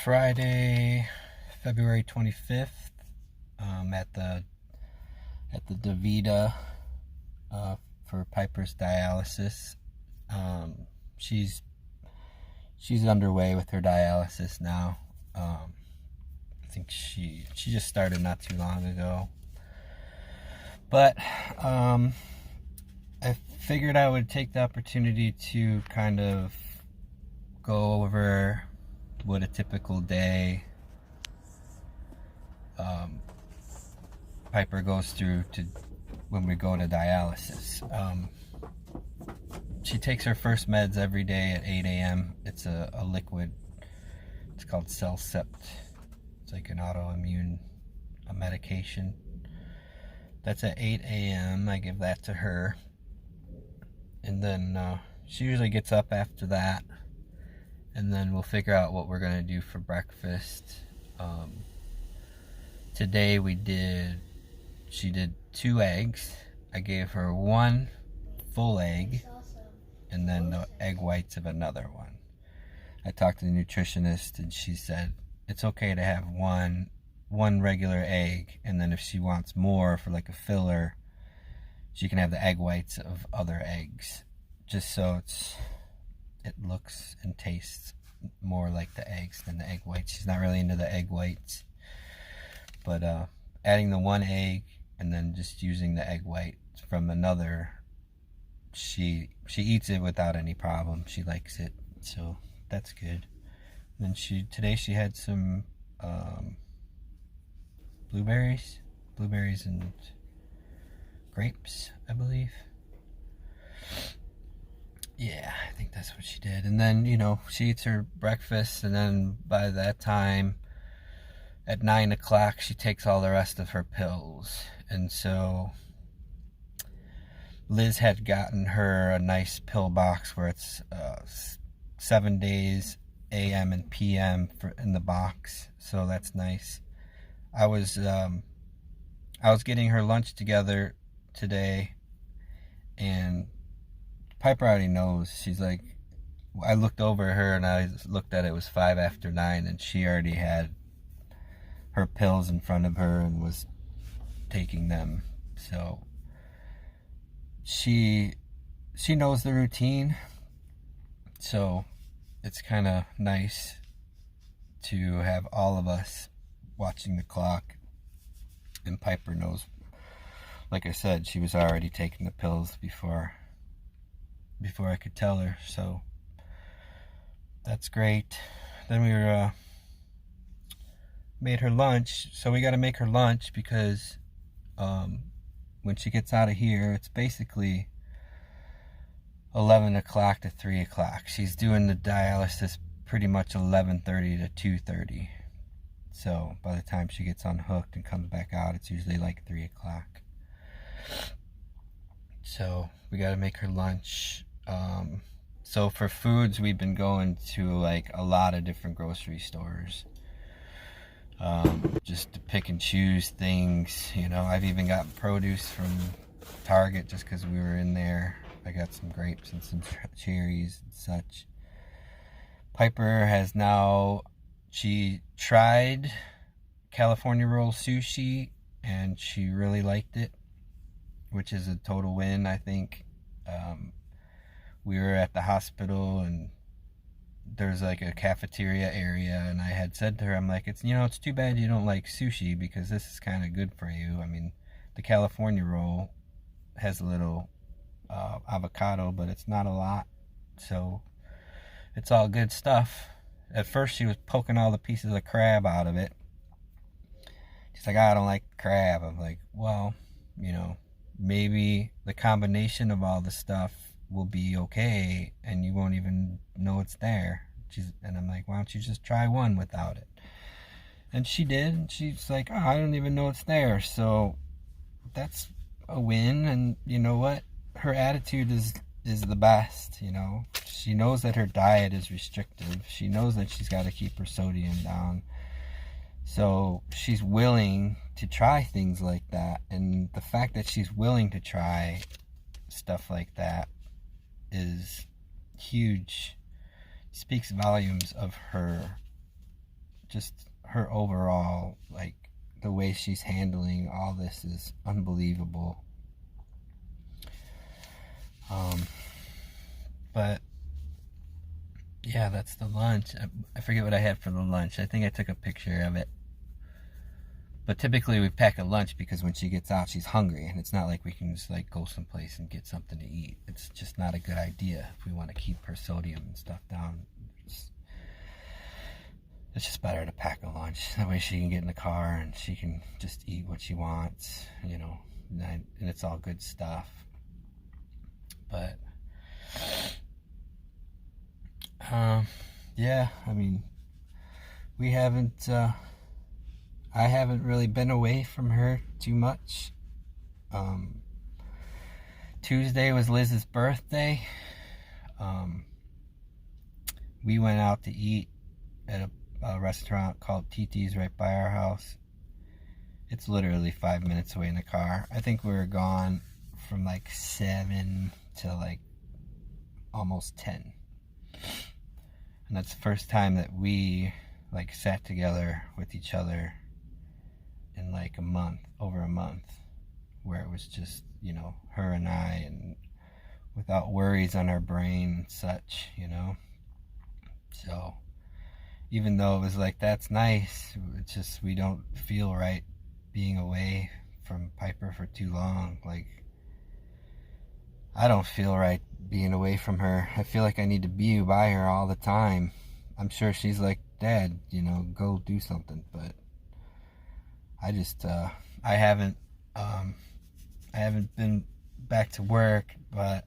Friday, February 25th, at the DaVita for Piper's dialysis. She's underway with her dialysis now. I think she just started not too long ago. But I figured I would take the opportunity to kind of go over what a typical day Piper goes through when we go to dialysis. She takes her first meds every day at 8 a.m. It's a liquid. It's called Cellcept. It's like an autoimmune medication. That's at 8 a.m. I give that to her. And then she usually gets up after that. And then we'll figure out what we're going to do for breakfast. Today she did 2 eggs. I gave her 1 full egg and then the egg whites of another one. I talked to the nutritionist and she said it's okay to have one regular egg, and then if she wants more for like a filler, she can have the egg whites of other eggs, just so it looks and tastes more like the eggs than the egg whites. She's not really into the egg whites, but adding the 1 egg and then just using the egg white from another, she eats it without any problem. She likes it, so that's good. And then today she had some blueberries and grapes, I believe. Yeah, I think that's what she did. And then, she eats her breakfast, and then by that time, at 9 o'clock, she takes all the rest of her pills. And so Liz had gotten her a nice pill box where it's 7 days, AM and PM in the box. So that's nice. I was getting her lunch together today, and Piper already knows. She's like, I looked over at her and I looked at it was 5 after 9, and she already had her pills in front of her and was taking them. So she knows the routine. So it's kind of nice to have all of us watching the clock, and Piper knows. Like I said, she was already taking the pills before I could tell her, so that's great. Then we made her lunch. So we got to make her lunch because when she gets out of here, it's basically 11 o'clock to 3 o'clock. She's doing the dialysis pretty much 11:30 to 2:30. So by the time she gets unhooked and comes back out, it's usually like 3 o'clock. So we got to make her lunch. So for foods, we've been going to like a lot of different grocery stores, just to pick and choose things. I've even got produce from Target just because we were in there. I got some grapes and some cherries and such. Piper has she tried California roll sushi and she really liked it, which is a total win, I think. We were at the hospital and there's like a cafeteria area, and I had said to her, I'm like, it's too bad you don't like sushi because this is kind of good for you. I mean, the California roll has a little avocado, but it's not a lot, so it's all good stuff. At first she was poking all the pieces of crab out of it. She's like, I don't like crab. I'm like, well, maybe the combination of all the stuff will be okay and you won't even know it's there. And I'm like, why don't you just try one without it? And she did, and she's like, oh, I don't even know it's there. So that's a win. And you know what? Her attitude is the best. She knows that her diet is restrictive. She knows that she's got to keep her sodium down. So she's willing to try things like that. And the fact that she's willing to try stuff like that is huge. Speaks volumes of her just her overall, like, the way she's handling all this is unbelievable. But yeah, that's the lunch. I forget what I had for the lunch. I think I took a picture of it. But typically we pack a lunch because when she gets out, she's hungry, and it's not like we can just like go someplace and get something to eat. It's just not a good idea if we want to keep her sodium and stuff down. It's just better to pack a lunch. That way she can get in the car and she can just eat what she wants, you know, and it's all good stuff. But yeah, I mean, we haven't I haven't really been away from her too much. Tuesday was Liz's birthday. We went out to eat at a restaurant called TT's right by our house. It's literally 5 minutes away in the car. I think we were gone from like 7 to like almost 10. And that's the first time that we like sat together with each other in like a month, over a month, where it was just, you know, her and I, and without worries on our brain and such, you know. So even though it was like, that's nice, it's just, we don't feel right being away from Piper for too long. Like, I don't feel right being away from her. I feel like I need to be by her all the time. I'm sure she's like, Dad, you know, go do something, but I just, I haven't been back to work, but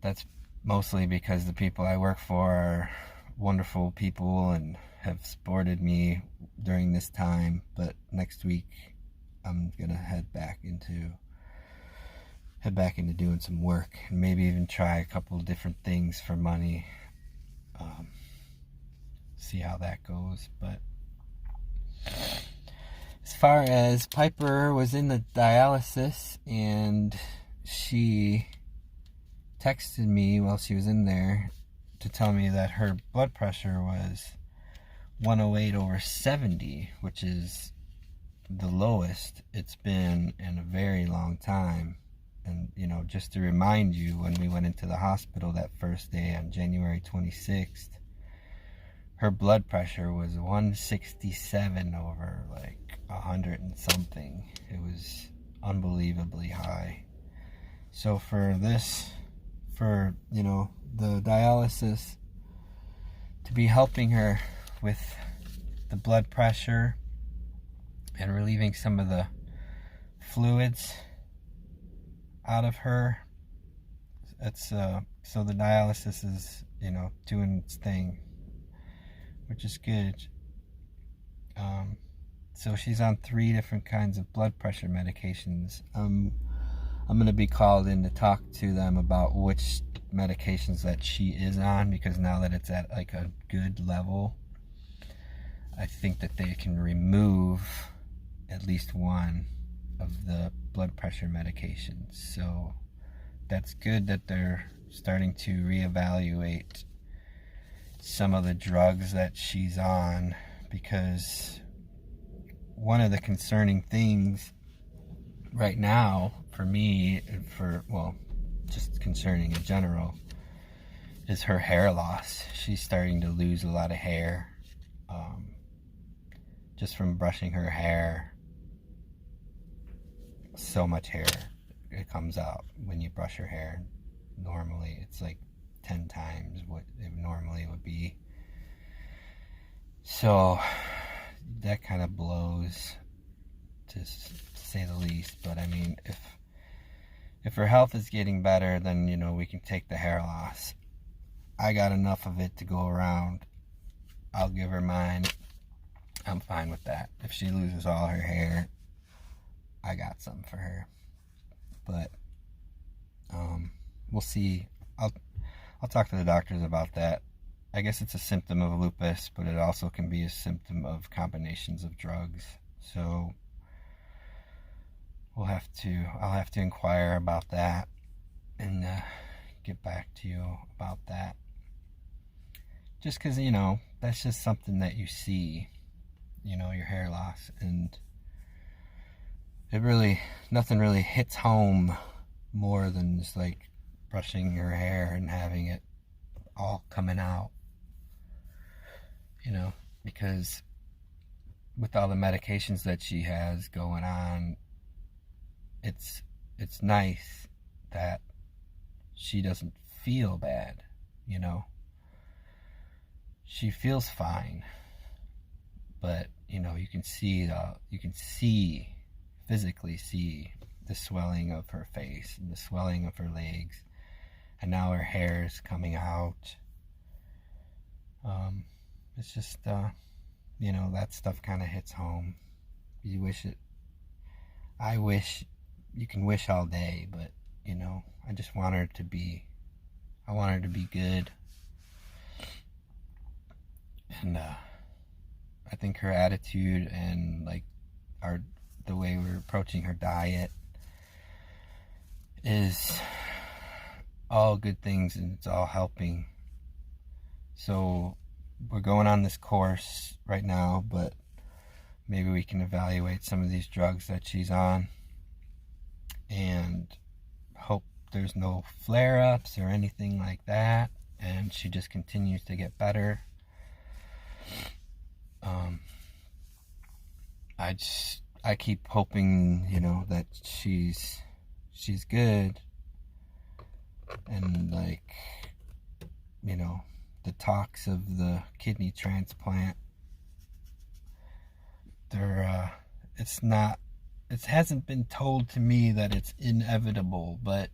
that's mostly because the people I work for are wonderful people and have supported me during this time. But next week I'm gonna head back into doing some work, and maybe even try a couple of different things for money. See how that goes. But as far as Piper was in the dialysis, and she texted me while she was in there to tell me that her blood pressure was 108/70, which is the lowest it's been in a very long time. And, you know, just to remind you, when we went into the hospital that first day on January 26th, her blood pressure was 167/, like 100 and something. It was unbelievably high. So for you know, the dialysis to be helping her with the blood pressure and relieving some of the fluids out of her, it's so the dialysis is, you know, doing its thing, which is good. So she's on 3 different kinds of blood pressure medications. I'm going to be called in to talk to them about which medications that she is on, because now that it's at like a good level, I think that they can remove at least one of the blood pressure medications. So that's good that they're starting to reevaluate some of the drugs that she's on, because one of the concerning things right now for me, well, just concerning in general, is her hair loss. She's starting to lose a lot of hair, just from brushing her hair. So much hair it comes out when you brush her hair. Normally it's like 10 times what it normally would be. So that kind of blows, to say the least. But I mean, if her health is getting better, then, you know, we can take the hair loss. I got enough of it to go around. I'll give her mine. I'm fine with that. If she loses all her hair, I got something for her. But we'll see. I'll talk to the doctors about that. I guess it's a symptom of lupus, but it also can be a symptom of combinations of drugs. So I'll have to inquire about that and get back to you about that. just because, you know, that's just something that you see, you know, your hair loss, and nothing really hits home more than just like brushing your hair and having it all coming out, you know, because with all the medications that she has going on, it's nice that she doesn't feel bad, you know. She feels fine, but you know, you can physically see the swelling of her face and the swelling of her legs, and now her hair is coming out. It's just you know, that stuff kind of hits home. You wish it. I wish you can wish all day, but you know, I just want her to be. I want her to be good, and I think her attitude and like the way we're approaching her diet is all good things, and it's all helping. So we're going on this course right now, but maybe we can evaluate some of these drugs that she's on and hope there's no flare-ups or anything like that, and she just continues to get better. I keep hoping, you know, that she's good, and like, you know, the talks of the kidney transplant, it hasn't been told to me that it's inevitable, but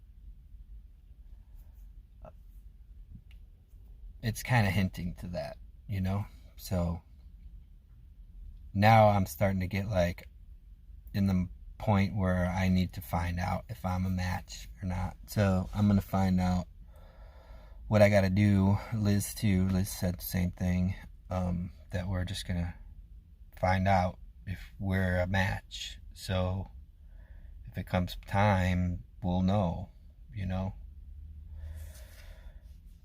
it's kind of hinting to that, you know. So now I'm starting to get like in the point where I need to find out if I'm a match or not. So I'm gonna find out what I gotta do. Liz said the same thing, that we're just gonna find out if we're a match. So if it comes time, we'll know, you know.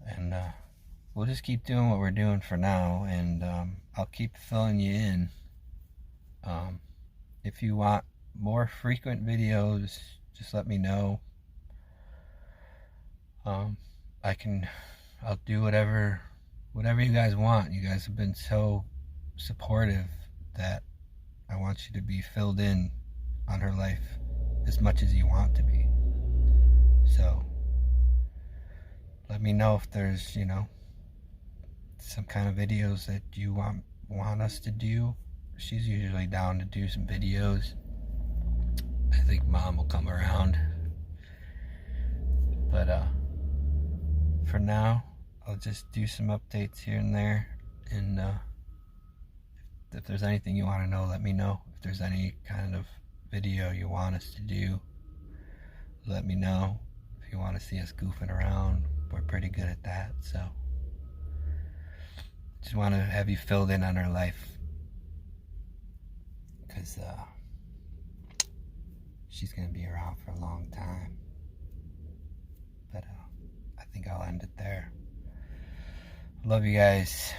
And we'll just keep doing what we're doing for now, and I'll keep filling you in. If you want more frequent videos, just let me know. I'll do whatever you guys want. You guys have been so supportive that I want you to be filled in on her life as much as you want to be. So let me know if there's, you know, some kind of videos that you want us to do. She's usually down to do some videos. I think Mom will come around. But for now, I'll just do some updates here and there. And if there's anything you want to know, let me know. If there's any kind of video you want us to do, let me know. If you want to see us goofing around, we're pretty good at that. So just want to have you filled in on her life, because she's going to be around for a long time. But I think I'll end it there. Love you guys.